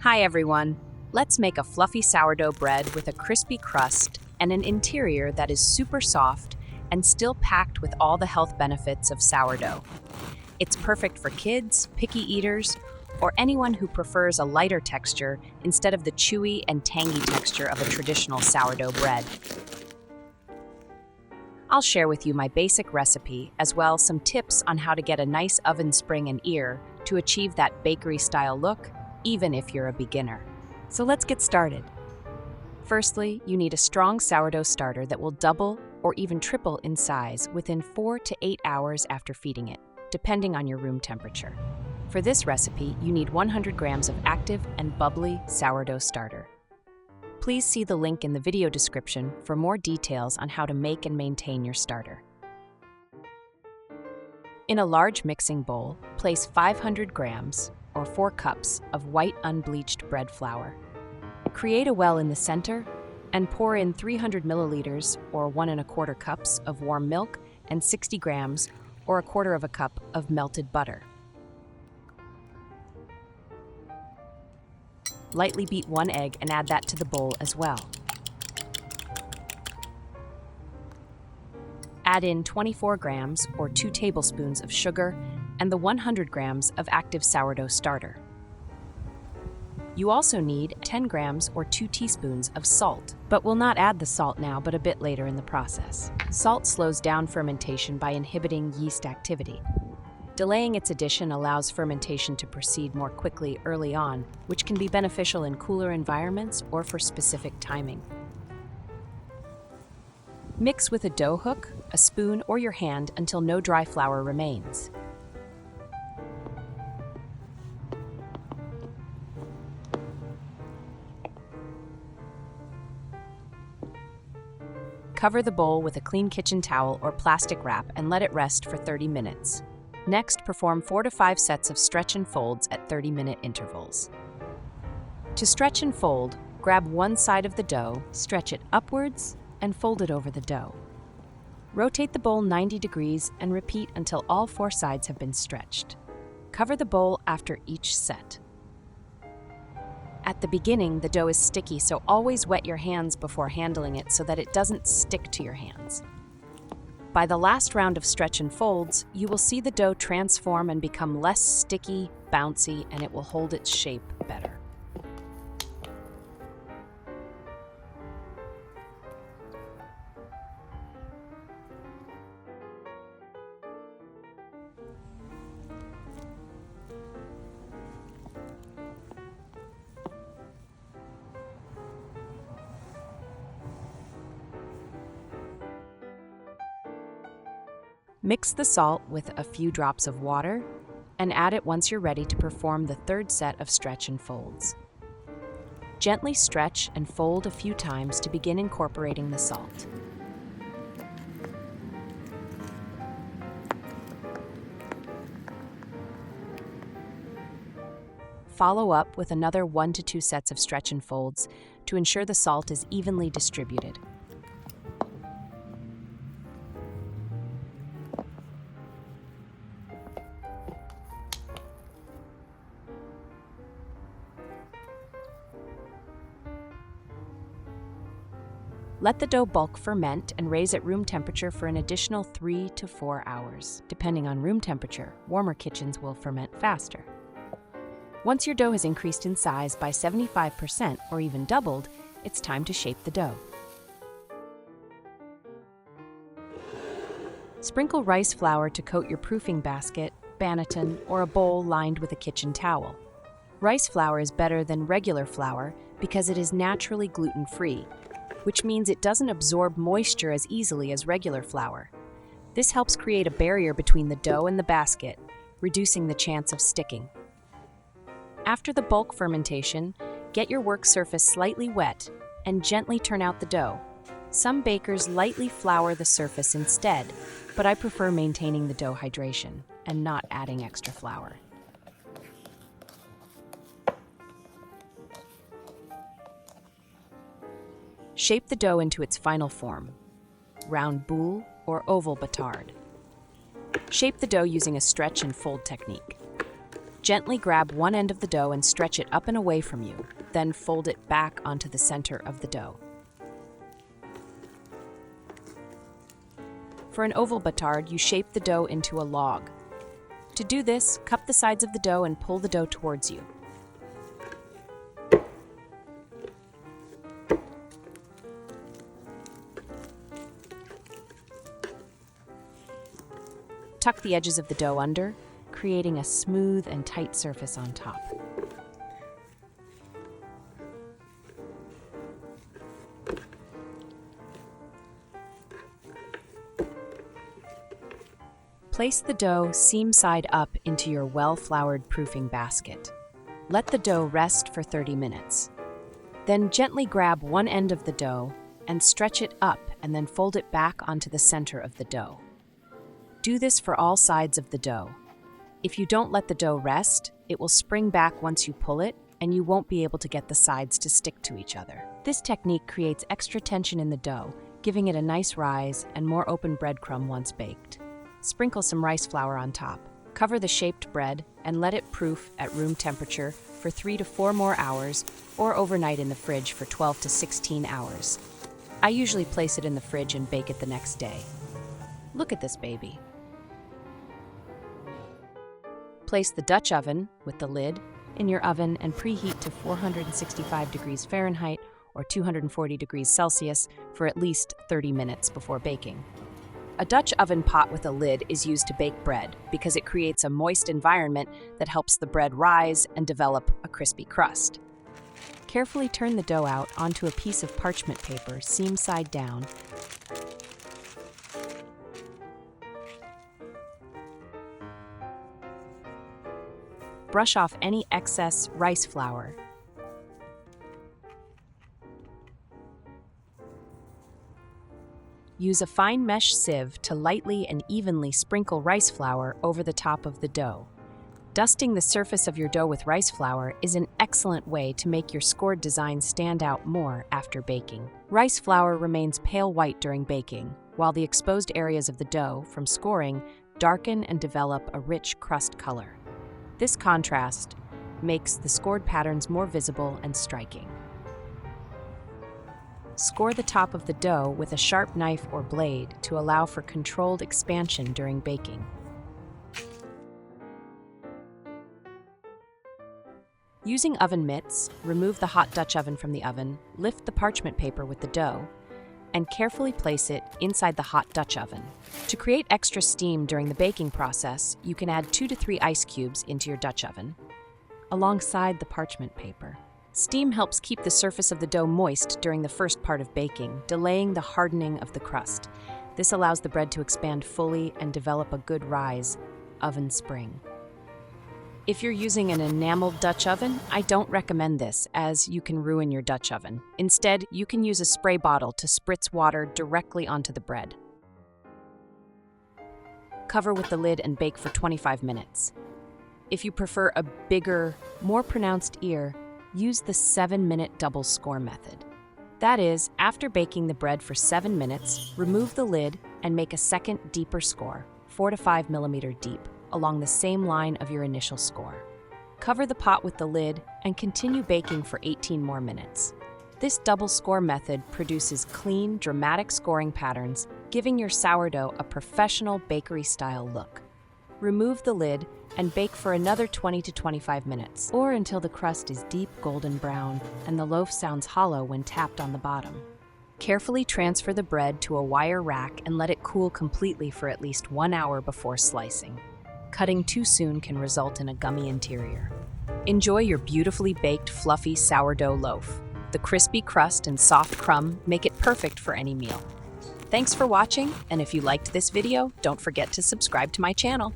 Hi everyone! Let's make a fluffy sourdough bread with a crispy crust and an interior that is super soft and still packed with all the health benefits of sourdough. It's perfect for kids, picky eaters, or anyone who prefers a lighter texture instead of the chewy and tangy texture of a traditional sourdough bread. I'll share with you my basic recipe, as well as some tips on how to get a nice oven spring and ear to achieve that bakery-style look, even if you're a beginner. So let's get started. Firstly, you need a strong sourdough starter that will double or even triple in size within 4 to 8 hours after feeding it, depending on your room temperature. For this recipe, you need 100 grams of active and bubbly sourdough starter. Please see the link in the video description for more details on how to make and maintain your starter. In a large mixing bowl, place 500 grams, or 4 cups, of white unbleached bread flour. Create a well in the center and pour in 300 milliliters, or 1 1/4 cups, of warm milk and 60 grams, or 1/4 cup, of melted butter. Lightly beat 1 egg and add that to the bowl as well. Add in 24 grams, or 2 tablespoons, of sugar and the 100 grams of active sourdough starter. You also need 10 grams or 2 teaspoons of salt, but we'll not add the salt now but a bit later in the process. Salt slows down fermentation by inhibiting yeast activity. Delaying its addition allows fermentation to proceed more quickly early on, which can be beneficial in cooler environments or for specific timing. Mix with a dough hook, a spoon, or your hand until no dry flour remains. Cover the bowl with a clean kitchen towel or plastic wrap and let it rest for 30 minutes. Next, perform 4 to 5 sets of stretch and folds at 30-minute intervals. To stretch and fold, grab one side of the dough, stretch it upwards, and fold it over the dough. Rotate the bowl 90 degrees and repeat until all 4 sides have been stretched. Cover the bowl after each set. At the beginning, the dough is sticky, so always wet your hands before handling it so that it doesn't stick to your hands. By the last round of stretch and folds, you will see the dough transform and become less sticky, bouncy, and it will hold its shape better. Mix the salt with a few drops of water and add it once you're ready to perform the third set of stretch and folds. Gently stretch and fold a few times to begin incorporating the salt. Follow up with another 1 to 2 sets of stretch and folds to ensure the salt is evenly distributed. Let the dough bulk ferment and raise at room temperature for an additional 3 to 4 hours. Depending on room temperature, warmer kitchens will ferment faster. Once your dough has increased in size by 75% or even doubled, it's time to shape the dough. Sprinkle rice flour to coat your proofing basket, banneton, or a bowl lined with a kitchen towel. Rice flour is better than regular flour because it is naturally gluten-free, which means it doesn't absorb moisture as easily as regular flour. This helps create a barrier between the dough and the basket, reducing the chance of sticking. After the bulk fermentation, get your work surface slightly wet and gently turn out the dough. Some bakers lightly flour the surface instead, but I prefer maintaining the dough hydration and not adding extra flour. Shape the dough into its final form, round boule or oval batard. Shape the dough using a stretch and fold technique. Gently grab one end of the dough and stretch it up and away from you, then fold it back onto the center of the dough. For an oval batard, you shape the dough into a log. To do this, cup the sides of the dough and pull the dough towards you. Tuck the edges of the dough under, creating a smooth and tight surface on top. Place the dough seam side up into your well-floured proofing basket. Let the dough rest for 30 minutes. Then gently grab one end of the dough and stretch it up and then fold it back onto the center of the dough. Do this for all sides of the dough. If you don't let the dough rest, it will spring back once you pull it, and you won't be able to get the sides to stick to each other. This technique creates extra tension in the dough, giving it a nice rise and more open breadcrumb once baked. Sprinkle some rice flour on top. Cover the shaped bread and let it proof at room temperature for 3 to 4 more hours or overnight in the fridge for 12 to 16 hours. I usually place it in the fridge and bake it the next day. Look at this baby. Place the Dutch oven, with the lid, in your oven and preheat to 465 degrees Fahrenheit or 240 degrees Celsius for at least 30 minutes before baking. A Dutch oven pot with a lid is used to bake bread because it creates a moist environment that helps the bread rise and develop a crispy crust. Carefully turn the dough out onto a piece of parchment paper, seam side down. Brush off any excess rice flour. Use a fine mesh sieve to lightly and evenly sprinkle rice flour over the top of the dough. Dusting the surface of your dough with rice flour is an excellent way to make your scored design stand out more after baking. Rice flour remains pale white during baking, while the exposed areas of the dough from scoring darken and develop a rich crust color. This contrast makes the scored patterns more visible and striking. Score the top of the dough with a sharp knife or blade to allow for controlled expansion during baking. Using oven mitts, remove the hot Dutch oven from the oven, lift the parchment paper with the dough, and carefully place it inside the hot Dutch oven. To create extra steam during the baking process, you can add 2 to 3 ice cubes into your Dutch oven, alongside the parchment paper. Steam helps keep the surface of the dough moist during the first part of baking, delaying the hardening of the crust. This allows the bread to expand fully and develop a good rise, oven spring. If you're using an enameled Dutch oven, I don't recommend this, as you can ruin your Dutch oven. Instead, you can use a spray bottle to spritz water directly onto the bread. Cover with the lid and bake for 25 minutes. If you prefer a bigger, more pronounced ear, use the 7-minute double score method. That is, after baking the bread for 7 minutes, remove the lid and make a second deeper score, 4 to 5 millimeter deep, along the same line of your initial score. Cover the pot with the lid and continue baking for 18 more minutes. This double score method produces clean, dramatic scoring patterns, giving your sourdough a professional bakery-style look. Remove the lid and bake for another 20 to 25 minutes, or until the crust is deep golden brown and the loaf sounds hollow when tapped on the bottom. Carefully transfer the bread to a wire rack and let it cool completely for at least 1 hour before slicing. Cutting too soon can result in a gummy interior. Enjoy your beautifully baked, fluffy sourdough loaf. The crispy crust and soft crumb make it perfect for any meal. Thanks for watching, and if you liked this video, don't forget to subscribe to my channel.